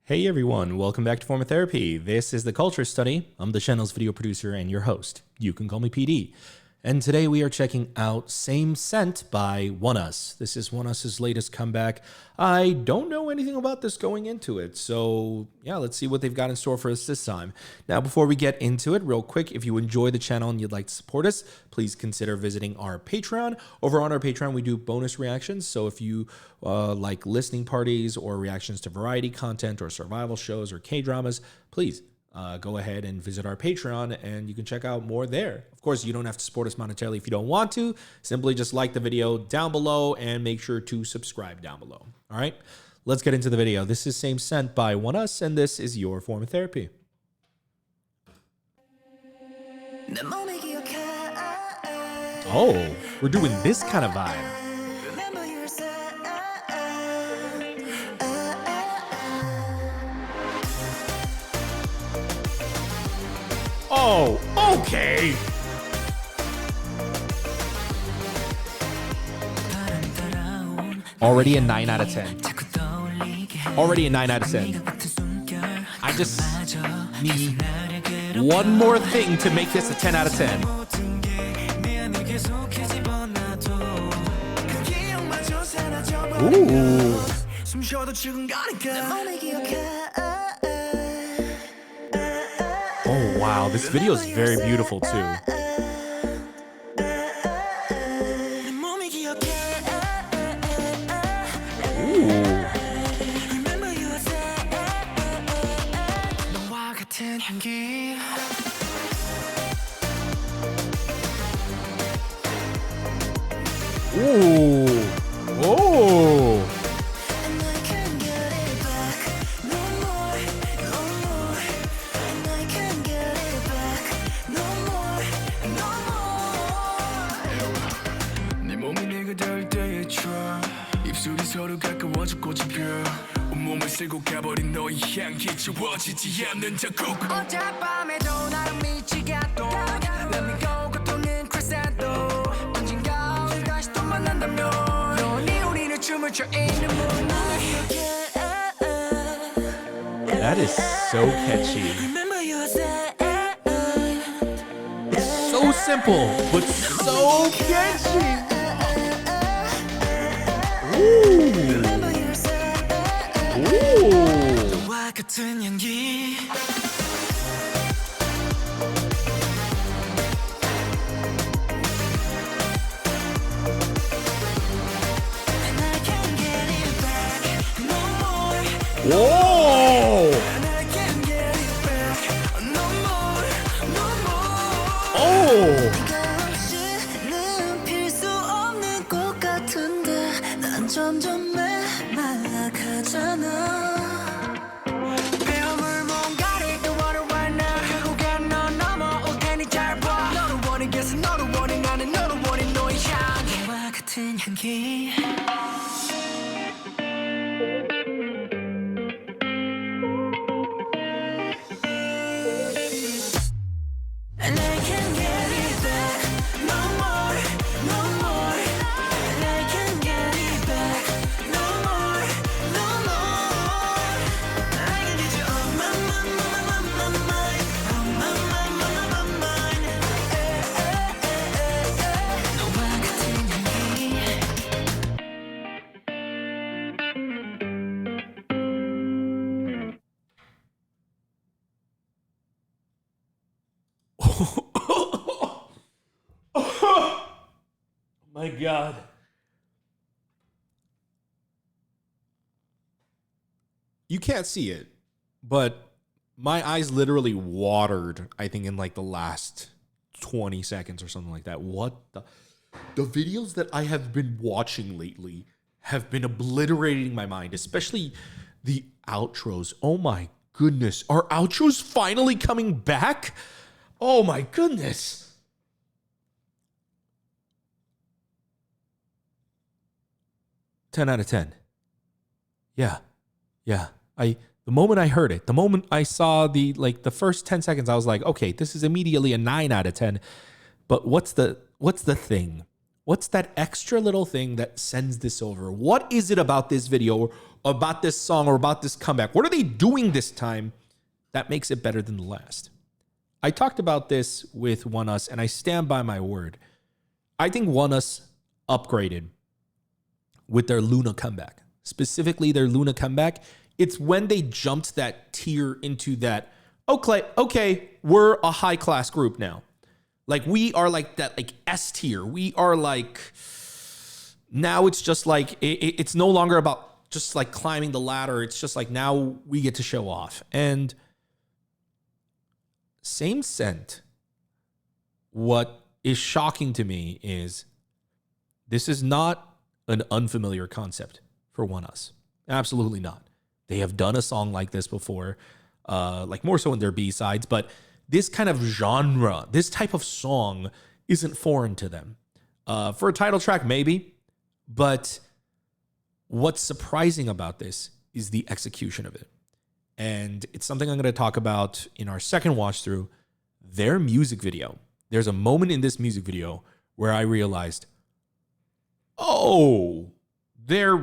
Hey everyone, welcome back to Formatherapy. This is the Culture Study. I'm the channel's video producer and your host. You can call me PD. And today we are checking out SeimSent by ONEUS. This is ONEUS's latest comeback. I don't know anything about this going into it, so yeah, let's see what they've got in store for us this time. Now, before we get into it, real quick, if you enjoy the channel and you'd like to support us, please consider visiting our Patreon. Over on our Patreon, we do bonus reactions, so if you like listening parties or reactions to variety content or survival shows or K-dramas, please go ahead and visit our Patreon and you can check out more there. Of course, you don't have to support us monetarily if you don't want to. Simply just like the video down below and make sure to subscribe down below. All right, let's get into the video. This is SeimSent by ONEUS and this is your Formatherapy. Oh, we're doing this kind of vibe. Oh, okay. Already a 9 out of 10. Already a 9 out of 10. I just need one more thing to make this a 10 out of 10. Ooh. Oh wow, this video is very beautiful too. Ooh. Ooh. Oh. 서로 가까워져 꽃이 펴 온몸을 쓸고 가버린 너의 향기 지워지지 않는 자국 어젯밤에도 나를 미치게 또 Let me go 고통은 크레센도 언젠가 다시 또 만난다면 너니 우리는 춤을 춰 있는 moonlight That is so catchy. It's so simple, but so catchy. Ooh. Whoa! Oh! Oh my God. You can't see it, but my eyes literally watered, I think, in like the last 20 seconds or something like that. What the videos that I have been watching lately have been obliterating my mind, especially the outros. Oh my goodness. Are outros finally coming back? Oh my goodness. 10 out of 10. Yeah. The moment I heard it, the moment I saw the first 10 seconds, I was like, okay, this is immediately a 9 out of 10. But what's the thing? What's that extra little thing that sends this over? What is it about this video? about this song or about this comeback? What are they doing this time that makes it better than the last? I talked about this with ONEUS, and I stand by my word. I think ONEUS upgraded with their Luna comeback. Specifically, their Luna comeback. It's when they jumped that tier into that, okay, we're a high-class group now. Like, we are like that, like, S tier. We are like, now it's just like, it's no longer about just like climbing the ladder. It's just like, now we get to show off. And SameScent, what is shocking to me is this is not an unfamiliar concept for ONEUS. Absolutely not. They have done a song like this before, like more so in their B-sides, but this kind of genre, this type of song isn't foreign to them. For a title track, maybe, but what's surprising about this is the execution of it. And it's something I'm going to talk about in our second watch through. Their music video. There's a moment in this music video where I realized, oh, they're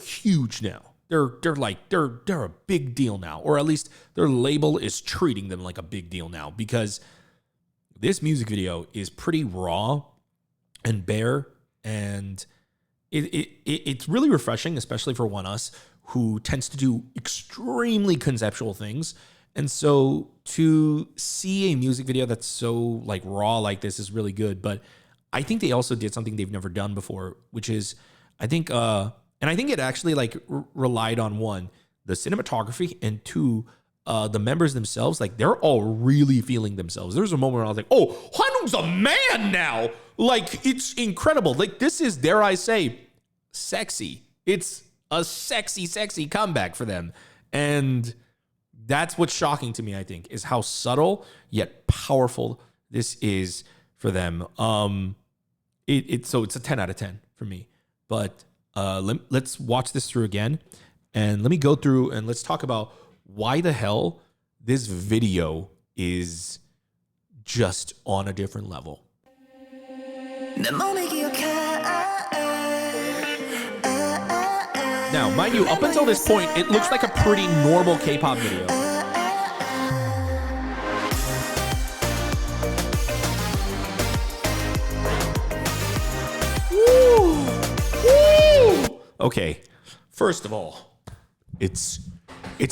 huge now. They're a big deal now, or at least their label is treating them like a big deal now, because this music video is pretty raw and bare, and it's really refreshing, especially for ONEUS, who tends to do extremely conceptual things. And so to see a music video that's so like raw like this is really good. But I think they also did something they've never done before, which is, I think it actually like relied on, one, the cinematography, and two, the members themselves. Like, they're all really feeling themselves. There was a moment where I was like, oh, Hwanung's a man now. Like, it's incredible. Like, this is, dare I say, sexy. It's a sexy comeback for them. And that's what's shocking to me, I think, is how subtle yet powerful this is for them. So it's a 10 out of 10 for me. But let's watch this through again, and let me go through and let's talk about why the hell this video is just on a different level. Now, mind you, up until this point, it looks like a pretty normal K-pop video. Woo! Woo! Okay, first of all, it's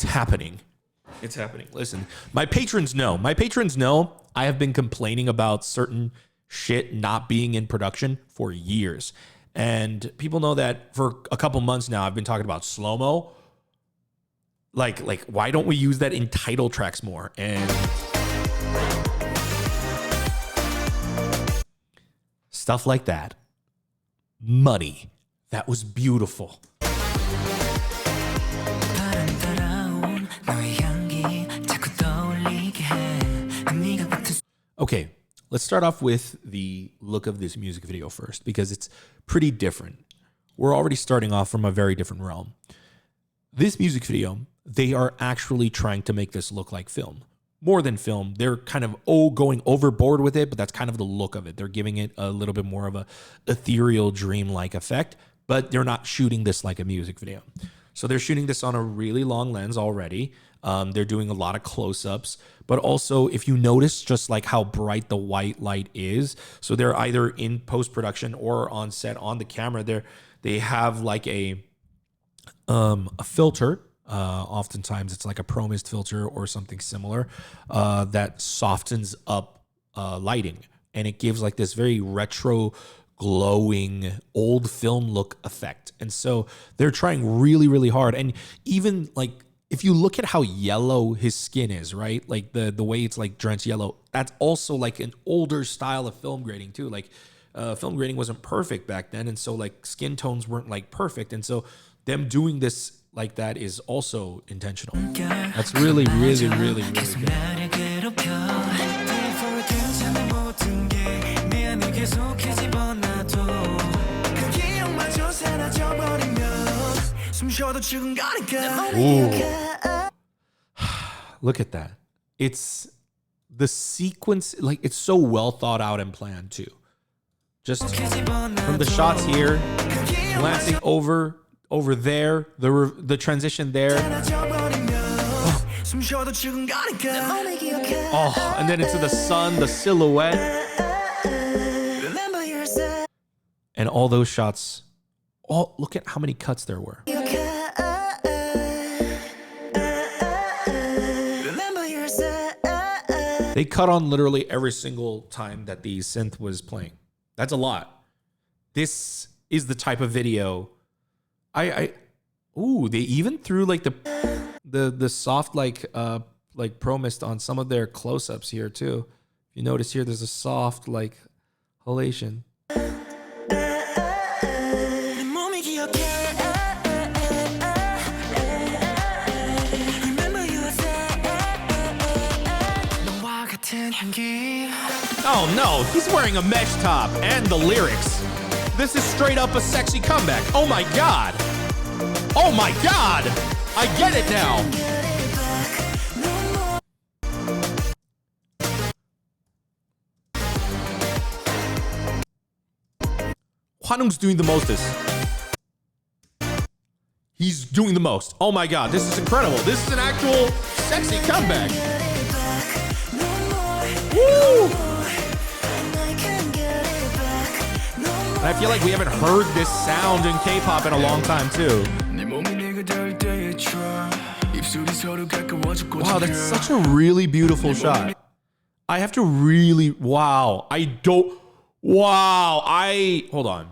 happening. It's happening. Listen, my patrons know. I have been complaining about certain shit not being in production for years. And people know that for a couple months now, I've been talking about slow-mo. Like, why don't we use that in title tracks more? And stuff like that. Money. That was beautiful. Okay, let's start off with the look of this music video first, because it's pretty different. We're already starting off from a very different realm. This music video, they are actually trying to make this look like film. More than film. They're kind of going overboard with it, but that's kind of the look of it. They're giving it a little bit more of a ethereal, dream-like effect, but they're not shooting this like a music video. So they're shooting this on a really long lens already. They're doing a lot of close-ups, but also if you notice just like how bright the white light is, so they're either in post-production or on set on the camera, they have like a filter. Oftentimes it's like a Pro Mist filter or something similar that softens up lighting, and it gives like this very retro, glowing old film look effect. And so they're trying really, really hard. And even like, if you look at how yellow his skin is, right? Like the way it's like drenched yellow, that's also like an older style of film grading too. Like film grading wasn't perfect back then. And so like skin tones weren't like perfect. And so them doing this like that is also intentional. That's really, really, really, really good. Ooh. Look at that. It's the sequence, like it's so well thought out and planned too. Just from the shots here, glancing over over there, the transition there. Oh, and then into the sun, the silhouette. And all those shots. Oh, look at how many cuts there were. They cut on literally every single time that the synth was playing. That's a lot. This is the type of video. Ooh, they even threw like the soft like pro mist on some of their close-ups here too. If you notice here, there's a soft like halation. Oh no, he's wearing a mesh top and the lyrics. This is straight up a sexy comeback. Oh my god. Oh my god. I get it now. Hwanung's doing the mostest. He's doing the most. Oh my god, this is incredible. This is an actual sexy comeback. Woo! And I feel like we haven't heard this sound in K-pop in a long time too. Wow, that's such a really beautiful shot. I have to really, wow. Hold on.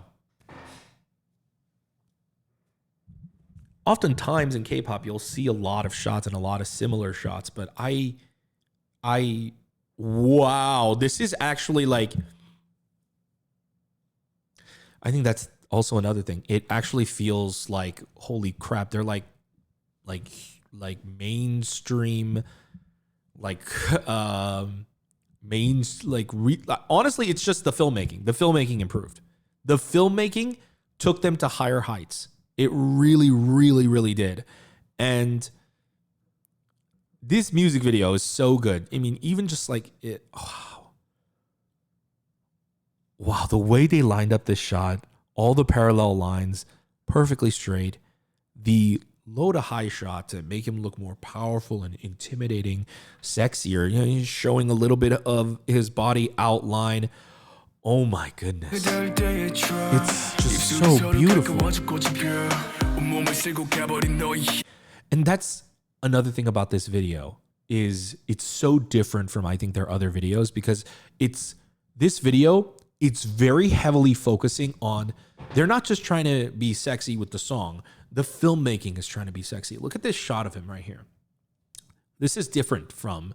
Oftentimes in K-pop, you'll see a lot of shots and a lot of similar shots, but wow, this is actually like, I think that's also another thing. It actually feels like, holy crap, they're like mainstream, honestly, it's just the filmmaking. The filmmaking improved. The filmmaking took them to higher heights. It really, really, really did. And this music video is so good. I mean, even just like it, wow, the way they lined up this shot, all the parallel lines, perfectly straight, the low to high shot to make him look more powerful and intimidating, sexier. You know, he's showing a little bit of his body outline. Oh my goodness. It's just so beautiful. And that's another thing about this video, is it's so different from, I think, their other videos, because this video, it's very heavily focusing on, they're not just trying to be sexy with the song. The filmmaking is trying to be sexy. Look at this shot of him right here. This is different from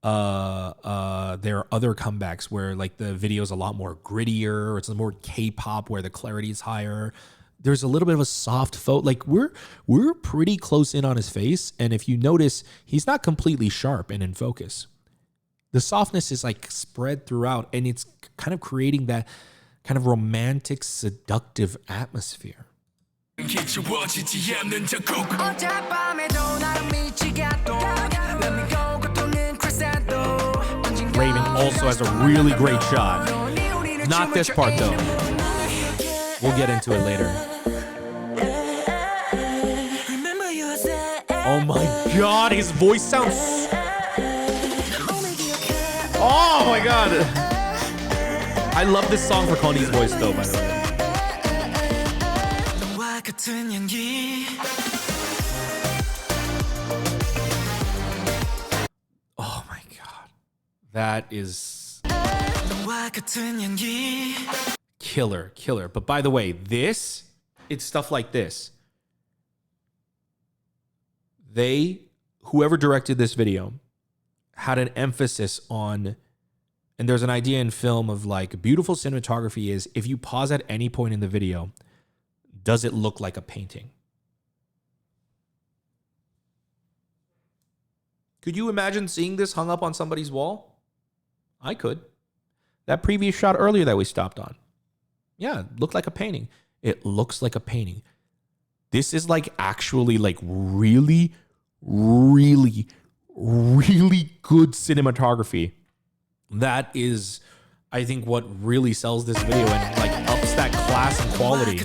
their other comebacks where like the video is a lot more grittier, or it's more K-pop where the clarity is higher. There's a little bit of a soft photo. Like we're pretty close in on his face, and if you notice, he's not completely sharp and in focus. The softness is like spread throughout, and it's kind of creating that kind of romantic, seductive atmosphere. Raven also has a really great shot. Not this part though. We'll get into it later. Oh my god, his voice sounds... Oh my god. I love this song for Connie's voice though, by the way. Oh my god. That is killer. But by the way, it's stuff like this. Whoever directed this video had an emphasis on, and there's an idea in film of like, beautiful cinematography is, if you pause at any point in the video, does it look like a painting? Could you imagine seeing this hung up on somebody's wall? I could. That previous shot earlier that we stopped on. Yeah, it looked like a painting. It looks like a painting. This is like actually like really, really, really good cinematography. That is, I think, what really sells this video and like ups that class and quality.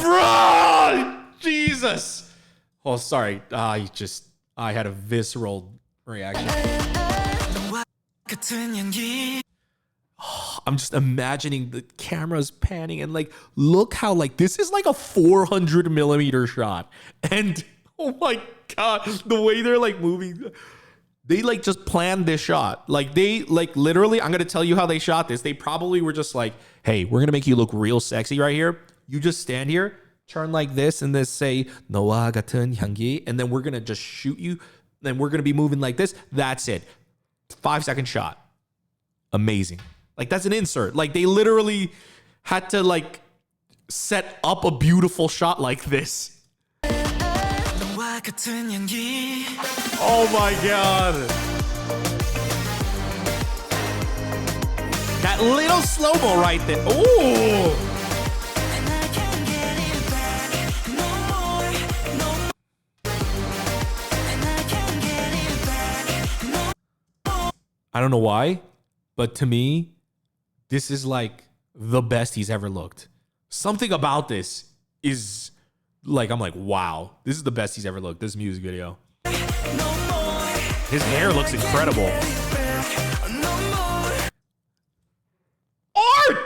bro, Jesus. Oh, sorry. I had a visceral reaction. I'm just imagining the cameras panning and like, look how like this is like a 400 millimeter shot. And oh my God, the way they're like moving, they like just planned this shot. Like they like literally, I'm going to tell you how they shot this. They probably were just like, hey, we're going to make you look real sexy right here. You just stand here, turn like this and then say, 너와 같은 향기. And then we're going to just shoot you. Then we're going to be moving like this. That's it. 5-second shot. Amazing. Like that's an insert. Like they literally had to like set up a beautiful shot like this. Oh my God. That little slow-mo right there. Ooh. I don't know why, but to me, this is like the best he's ever looked. Something about this is like, I'm like, wow, this is the best he's ever looked, this music video. His hair looks incredible. Art!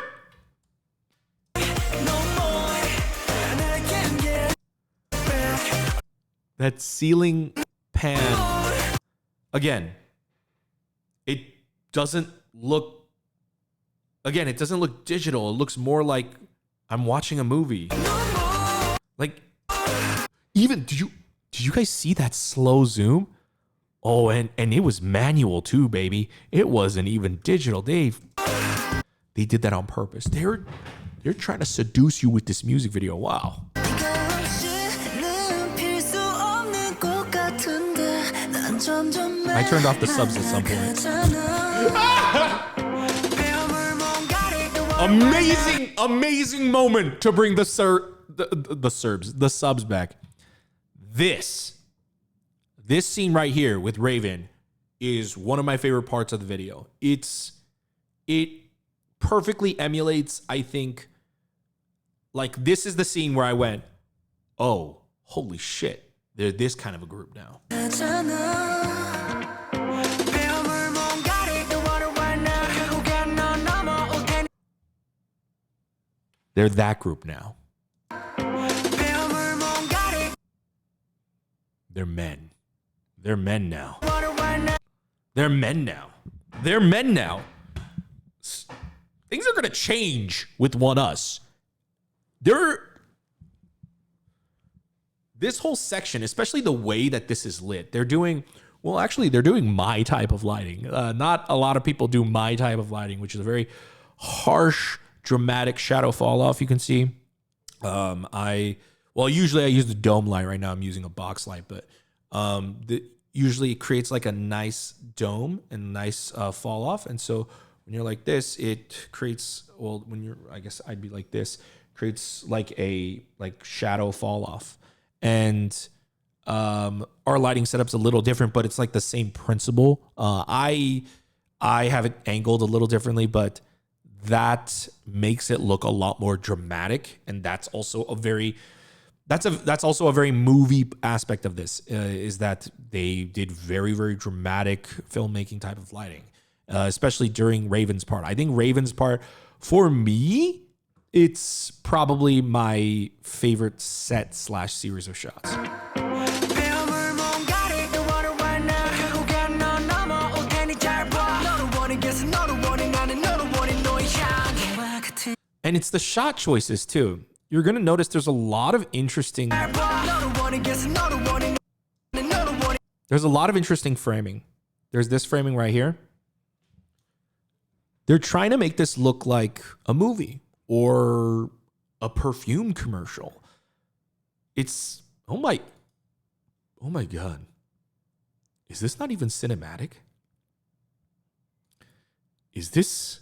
That ceiling pan. Again, it doesn't look digital. It looks more like I'm watching a movie. Like, even did you guys see that slow zoom? Oh, and it was manual too, baby. It wasn't even digital. They did that on purpose. They're trying to seduce you with this music video. Wow. I turned off the subs at some point. Amazing moment to bring the subs back. This scene right here with Raven is one of my favorite parts of the video. It perfectly emulates, I think, like this is the scene where I went, oh, holy shit, they're this kind of a group now. They're that group now. They're men. They're men now. They're men now. They're men now. Things are going to change with ONEUS. This whole section, especially the way that this is lit, they're doing my type of lighting. Not a lot of people do my type of lighting, which is a very harsh, dramatic shadow fall off. You can see. Usually I use the dome light. Right now I'm using a box light, but usually it creates like a nice dome and nice fall off. And so when you're like this, it creates, I guess I'd be like this, creates like a shadow fall off. And our lighting setup's a little different, but it's like the same principle. I have it angled a little differently, but that makes it look a lot more dramatic. And that's also a very movie aspect of this, is that they did very, very dramatic filmmaking type of lighting, especially during Raven's part. I think Raven's part, for me, it's probably my favorite set/series of shots. And it's the shot choices too. You're going to notice there's a lot of interesting framing. There's this framing right here. They're trying to make this look like a movie or a perfume commercial. It's, oh my God. Is this not even cinematic? Is this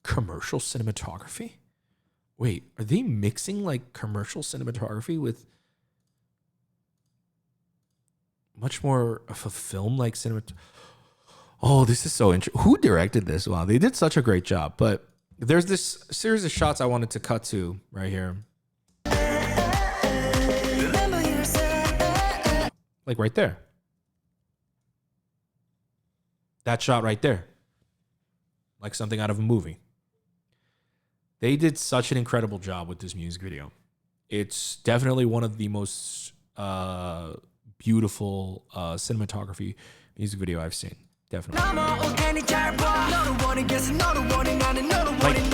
commercial cinematography? Wait, are they mixing like commercial cinematography with much more of a film like cinematography? Oh, this is so interesting. Who directed this? Wow, they did such a great job. But there's this series of shots I wanted to cut to right here. Like right there. That shot right there. Like something out of a movie. They did such an incredible job with this music video. It's definitely one of the most beautiful cinematography music video I've seen. Definitely.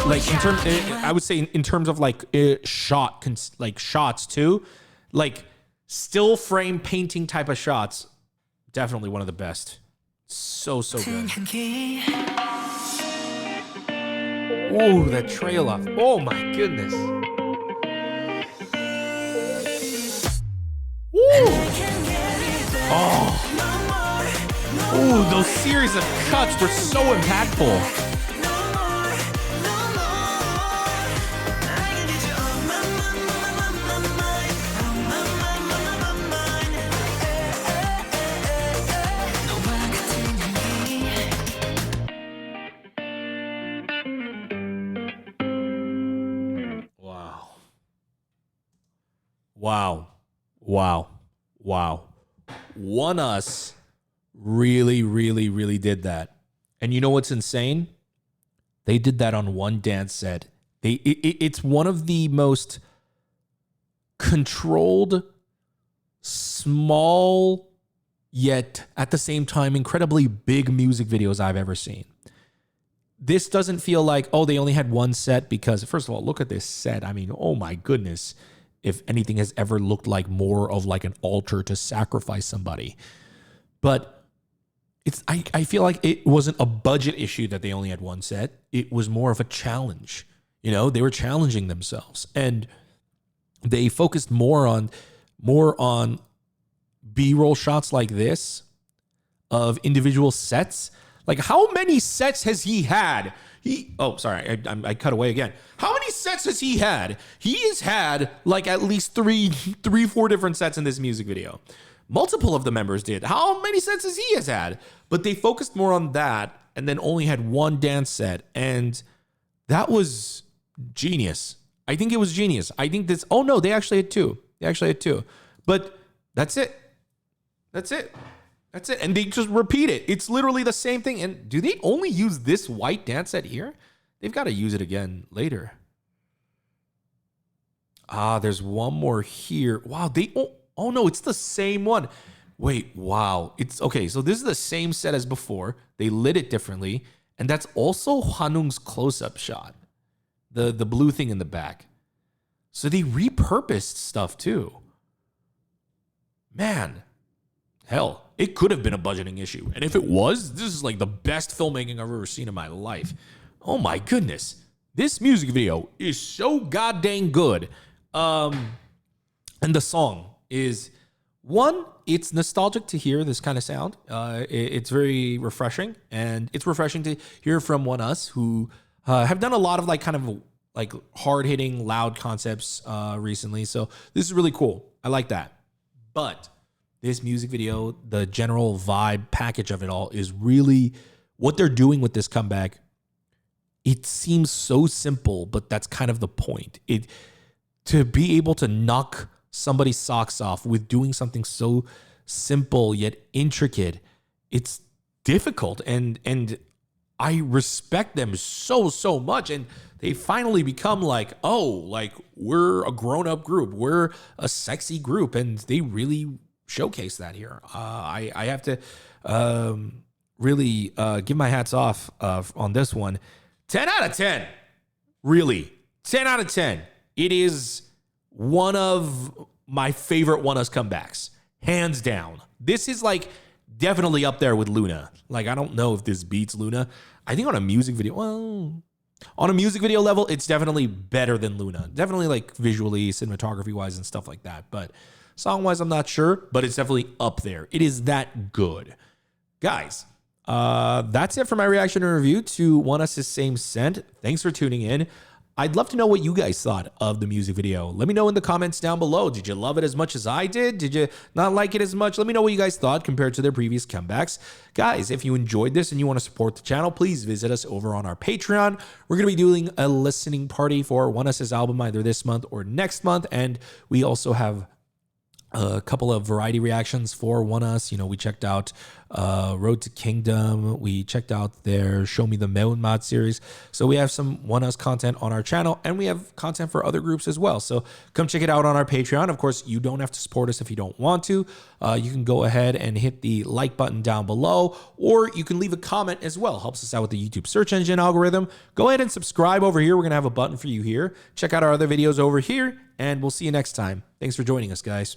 Like in terms, I would say in terms of like shots too, like still frame painting type of shots. Definitely one of the best. So good. Ooh, that trail off. Oh my goodness. Oh. Ooh, those series of cuts were so impactful. Wow. ONEUS really did that. And you know what's insane? They did that on one dance set. It's one of the most controlled, small, yet at the same time incredibly big music videos I've ever seen. This doesn't feel like, oh, they only had one set, because first of all, look at this set. I mean, oh my goodness. If anything has ever looked like more of like an altar to sacrifice somebody. But I feel like it wasn't a budget issue that they only had one set. It was more of a challenge. You know, they were challenging themselves, and they focused more on B-roll shots like this of individual sets. Like, how many sets has he had? I cut away again. How many sets has he had? He has had like at least three, 4 different sets in this music video. Multiple of the members did. How many sets has he had? But they focused more on that and then only had one dance set. And that was genius. I think it was genius. I think this, oh no, they actually had two. But that's it. And they just repeat it. It's literally the same thing. And do they only use this white dance set here? They've got to use it again later. There's one more here. Wow, oh no, it's the same one. Wait, wow. It's okay. So this is the same set as before. They lit it differently. And that's also Hwanung's close-up shot. The blue thing in the back. So they repurposed stuff too. Man, hell, it could have been a budgeting issue. And if it was, this is like the best filmmaking I've ever seen in my life. Oh my goodness. This music video is so goddamn good. And the song is, one, it's nostalgic to hear this kind of sound. It's very refreshing. And it's refreshing to hear from ONEUS, who have done a lot of like kind of like hard-hitting, loud concepts recently. So this is really cool. I like that. But this music video, the general vibe package of it all is really what they're doing with this comeback. It seems so simple, but that's kind of the point. To be able to knock somebody's socks off with doing something so simple yet intricate, it's difficult. And I respect them so much. And they finally become like, oh, like we're a grown-up group. We're a sexy group. And they really showcase that here. I have to really give my hats off on this one. 10 out of 10. Really. 10 out of 10. It is one of my favorite ONEUS comebacks. Hands down. This is like definitely up there with Luna. Like, I don't know if this beats Luna. I think on a music video, well, on a music video level, it's definitely better than Luna. Definitely like visually, cinematography wise and stuff like that. But song wise, I'm not sure, but it's definitely up there. It is that good. Guys, that's it for my reaction and review to ONEUS' Seimsent. Thanks for tuning in. I'd love to know what you guys thought of the music video. Let me know in the comments down below. Did you love it as much as I did? Did you not like it as much? Let me know what you guys thought compared to their previous comebacks. Guys, if you enjoyed this and you want to support the channel, please visit us over on our Patreon. We're going to be doing a listening party for ONEUS' album either this month or next month. And we also have a couple of variety reactions for ONEUS. You know, we checked out Road to Kingdom. We checked out their Show Me the Meunmat series. So we have some ONEUS content on our channel, and we have content for other groups as well. So come check it out on our Patreon. Of course, you don't have to support us if you don't want to. You can go ahead and hit the like button down below, or you can leave a comment as well. Helps us out with the YouTube search engine algorithm. Go ahead and subscribe over here. We're going to have a button for you here. Check out our other videos over here, and we'll see you next time. Thanks for joining us, guys.